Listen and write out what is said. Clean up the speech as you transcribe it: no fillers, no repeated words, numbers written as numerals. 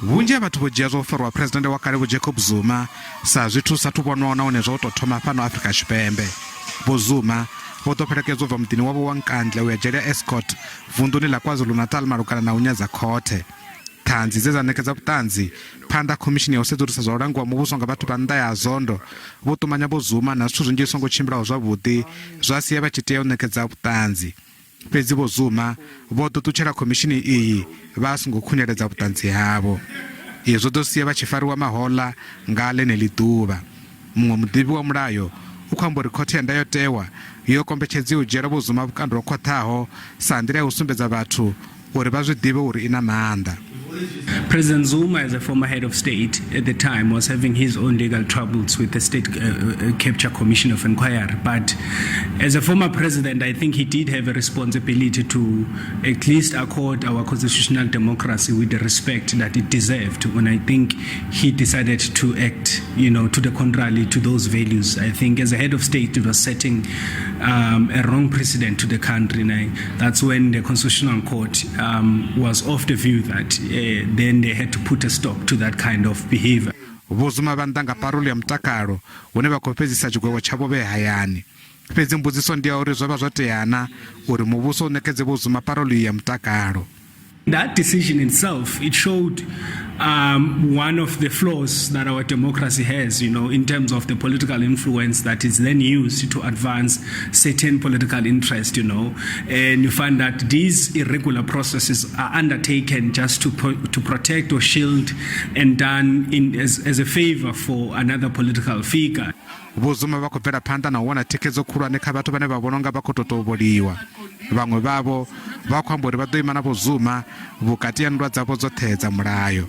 vhunzhi ha vhathu vho dzhia zwo fariwa phuresidennde wa kale Vho-Jacob Zuma sa zwithu sathu vhonwaho nahone zwo tou thoma fhano Afrika Tshipembe. Vho-Zuma vho ḓo fhelekedzwa bva muḓini wavho wa Nkandla u ya dzhele Estcourt vunduni la Kwazulu Natal malugana na u nyadza khothe. Thanzi dze dza ṋekedza vhuṱanzi phanda khomishini ya u sedzulusa zwa u langiwa muvhuso nga vhathu vha nnḓa ya zondo vho ṱumanya Vho-Zuma na zwithu zwinzhi songo tshimbilaho zwavhuḓi zwa sia vha tshi tea u ṋekedza vhuṱanzi. Fhedzi Vho-Zuma vho ḓo ṱutshela khomishini iyi vha songo khunyeledza vhuṱanzi havho. Izwo ḓo sia vha tshi fariwa mahoḽa nga ḽeneḽi ḓuvha. Muṅwe muḓivhi wa mulayo u khou amba uri khothe ya ndayotewa yo kombetshedza u dzhiela Vho-Zuma vhukando ho khwaṱhaho sa nḓila ya u sumbedza vhathu uri vha zwi ḓivhe uri i na maanḓa. President Zuma, as a former head of state at the time, was having his own legal troubles with the State Capture Commission of Inquiry. But as a former president, I think he did have a responsibility to at least accord our constitutional democracy with the respect that it deserved. When I think he decided to act, to the contrary to those values, I think as a head of state, it was setting a wrong precedent to the country. And that's when the Constitutional Court was of the view that then they had to put a stop to that kind of behavior. Vho-Zuma vha nnḓa nga parole ya mutakalo hune vha khou fhedzisa tshigwevho tshavho vhe hayani. Fhedzi mbudziso ndi ya uri zwo vha zwo teana uri muvhuso u ṋekedze Vho-Zuma parole ya mutakalo. That decision itself, it showed one of the flaws that our democracy has, in terms of the political influence that is then used to advance certain political interest, and you find that these irregular processes are undertaken just to protect or shield and done as a favor for another political figure. Vho-Zuma vha khou bvela phanḓa na u wana thikhedzo khulwane kha vhathu vhane vha vhona unga vha khou totovholiwa. Vhaṅwe vhavho vha khou amba uri vha ḓo ima na Vho-Zuma vhukati ha nndwa dzavho dzoṱhe dza mulayo.